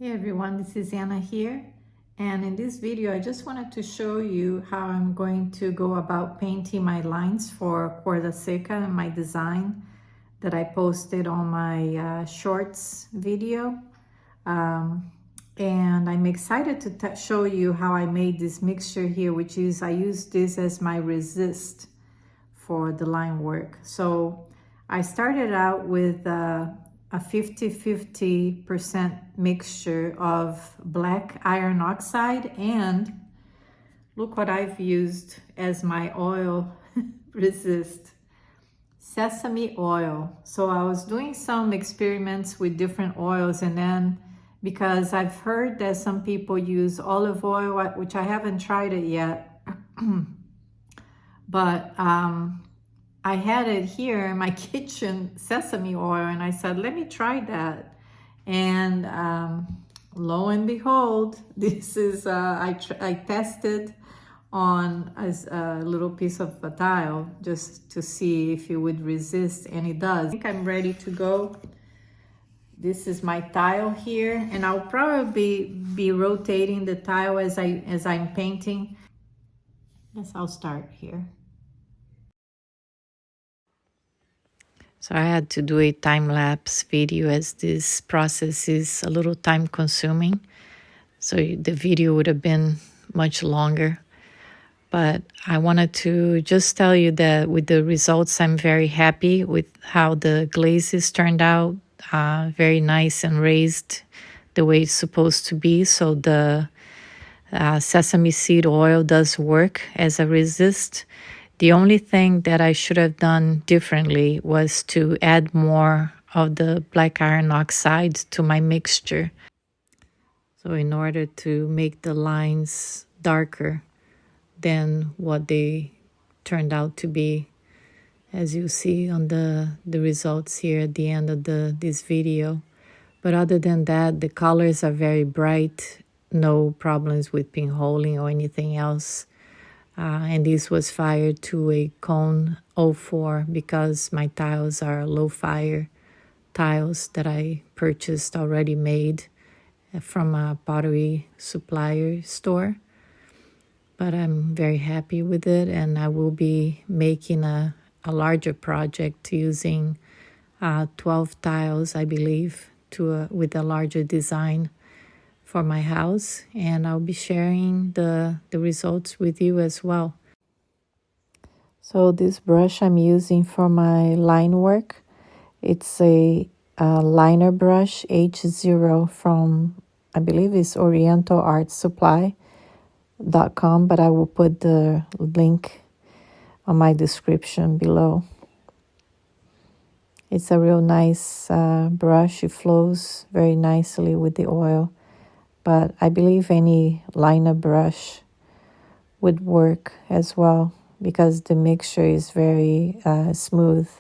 Hey everyone, this is Anna here, and in this video I just wanted to show you how I'm going to go about painting my lines for Cuerda Seca, my design that I posted on my shorts video. And I'm excited to show you how I made this mixture here, which is I use this as my resist for the line work. So I started out with a 50-50% mixture of black iron oxide, and look what I've used as my oil resist, sesame oil. So I was doing some experiments with different oils, and then because I've heard that some people use olive oil, which I haven't tried it yet, but I had it here in my kitchen, sesame oil, and I said, let me try that. And lo and behold, this is, I tested on a little piece of a tile just to see if it would resist, and it does. I think I'm ready to go. This is my tile here, and I'll probably be rotating the tile as I'm painting. Yes, I'll start here. So I had to do a time-lapse video as this process is a little time-consuming. So the video would have been much longer. But I wanted to just tell you that with the results, I'm very happy with how the glazes turned out. Very nice and raised the way it's supposed to be. So the sesame seed oil does work as a resist. The only thing that I should have done differently was to add more of the black iron oxide to my mixture. So in order to make the lines darker than what they turned out to be, as you see on the results here at the end of this video. But other than that, the colors are very bright, no problems with pinholing or anything else. And this was fired to a cone 04 because my tiles are low fire tiles that I purchased already made from a pottery supplier store. But I'm very happy with it, and I will be making a larger project using 12 tiles, I believe, with a larger design for my house, and I'll be sharing the results with you as well. So this brush I'm using for my line work, it's a liner brush H0 from, I believe it's orientalartsupply.com, but I will put the link on my description below. It's a real nice brush. It flows very nicely with the oil. But I believe any liner brush would work as well because the mixture is very smooth.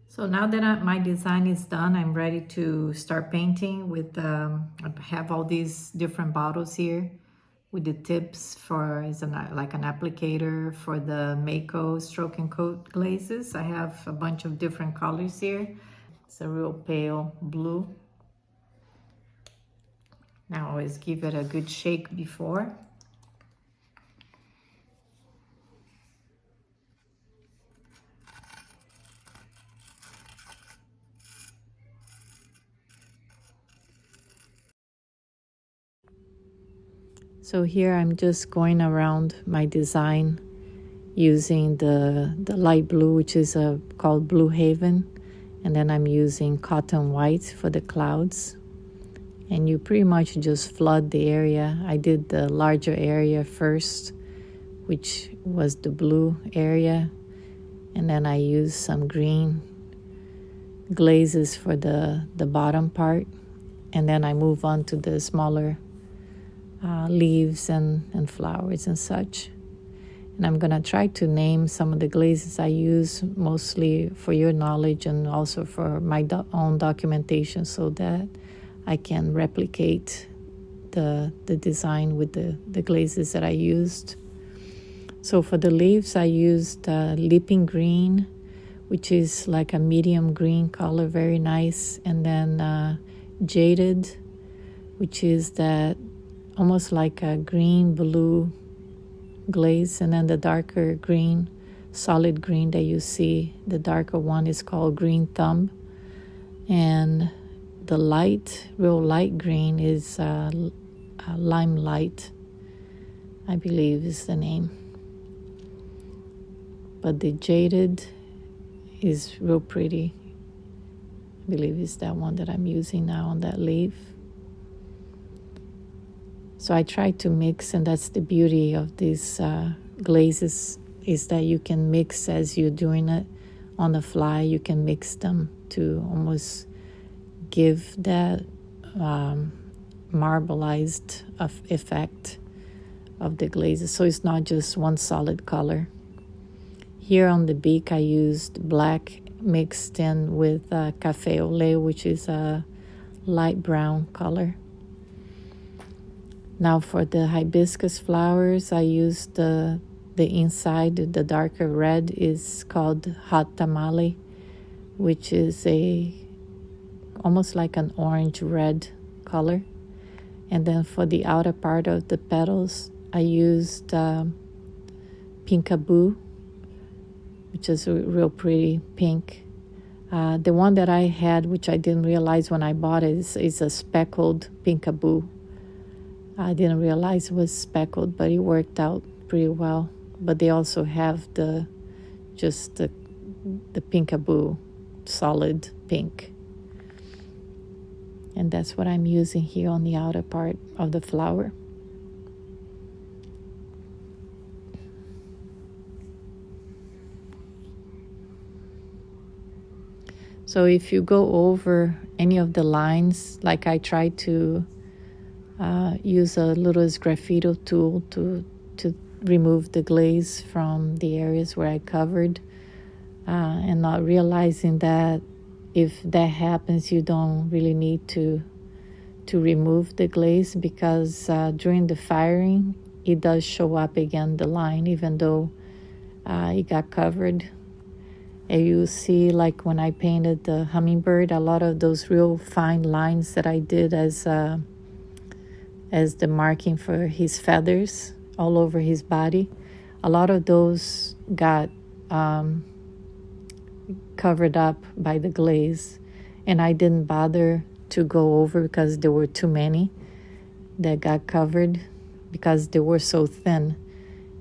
So now that my design is done, I'm ready to start painting with, I have all these different bottles here with the tips for, like an applicator for the Mako stroke and coat glazes. I have a bunch of different colors here. It's a real pale blue. Now always give it a good shake before. So here I'm just going around my design using the light blue, which is called Blue Haven, and then I'm using cotton white for the clouds. And you pretty much just flood the area. I did the larger area first, which was the blue area, and then I used some green glazes for the bottom part, and then I move on to the smaller leaves and flowers and such. And I'm gonna try to name some of the glazes I use, mostly for your knowledge and also for my own documentation, so that I can replicate the design with the glazes that I used. So for the leaves, I used Leaping Green, which is like a medium green color, very nice. And then Jaded, which is that almost like a green blue glaze. And then the darker green, solid green that you see, the darker one is called Green Thumb. And the light, real light green is Limelight, I believe is the name. But the Jaded is real pretty. I believe it's that one that I'm using now on that leaf. So I try to mix, and that's the beauty of these glazes, is that you can mix as you're doing it on the fly. You can mix them to almost give that marbleized effect of the glazes. So it's not just one solid color. Here on the beak, I used black mixed in with cafe au lait, which is a light brown color. Now for the hibiscus flowers, I used the inside, the darker red is called hot tamale, which is almost like an orange red color. And then for the outer part of the petals, I used Pinkaboo, which is a real pretty pink. The one that I had, which I didn't realize when I bought it, is a speckled Pinkaboo. I didn't realize it was speckled, but it worked out pretty well. But they also have the Pinkaboo, solid pink. And that's what I'm using here on the outer part of the flower. So if you go over any of the lines, like I try to use a little graffito tool to remove the glaze from the areas where I covered, and not realizing that if that happens, you don't really need to remove the glaze, because during the firing, it does show up again, the line, even though it got covered. And you see, like when I painted the hummingbird, a lot of those real fine lines that I did as the marking for his feathers all over his body, a lot of those got covered up by the glaze, and I didn't bother to go over because there were too many that got covered because they were so thin.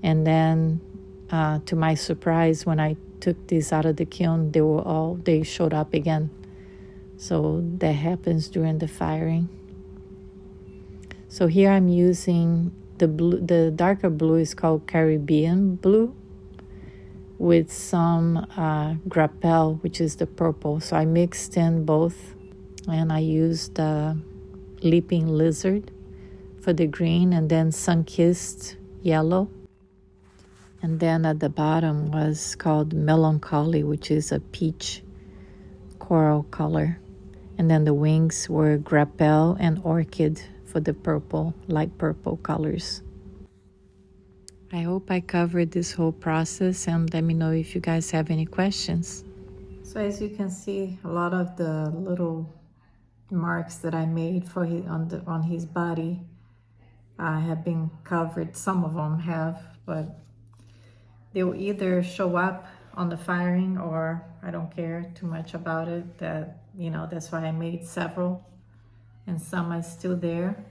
And then to my surprise, when I took these out of the kiln, they showed up again. So that happens during the firing. So here I'm using the blue. The darker blue is called Caribbean blue, with some grappel, which is the purple. So I mixed in both, and I used Leaping Lizard for the green, and then Sun-Kissed yellow. And then at the bottom was called Melancholy, which is a peach coral color. And then the wings were Grappel and Orchid for the purple, light purple colors. I hope I covered this whole process, and let me know if you guys have any questions. So as you can see, a lot of the little marks that I made for on his body have been covered. Some of them have, but they will either show up on the firing, or I don't care too much about it. That's why I made several, and some are still there.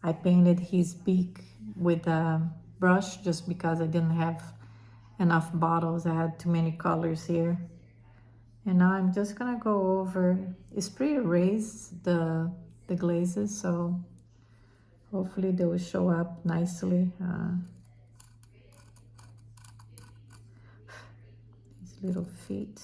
I painted his beak with a brush just because I didn't have enough bottles. I had too many colors here. And now I'm just gonna go over, it's pretty raised, the glazes, so hopefully they will show up nicely. These little feet.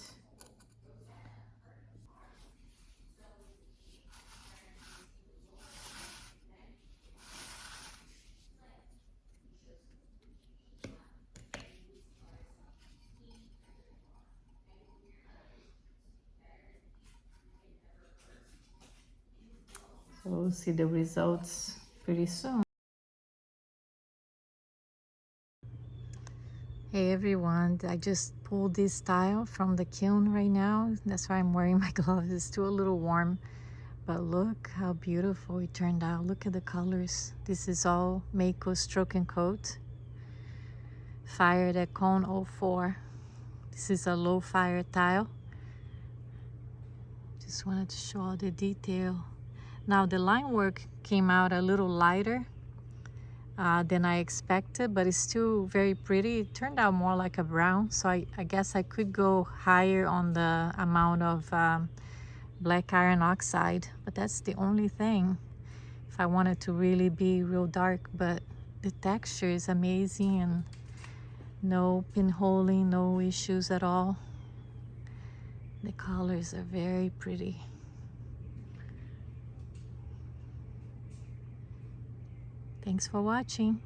So we'll see the results pretty soon. Hey everyone, I just pulled this tile from the kiln right now. That's why I'm wearing my gloves. It's still a little warm, but look how beautiful it turned out. Look at the colors. This is all Mako Stroke and Coat, fired at cone 04. This is a low fire tile. Just wanted to show all the detail. Now the line work came out a little lighter than I expected, but it's still very pretty. It turned out more like a brown, so I guess I could go higher on the amount of black iron oxide, but that's the only thing if I wanted to really be real dark. But the texture is amazing and no pinholing, no issues at all. The colors are very pretty. Thanks for watching.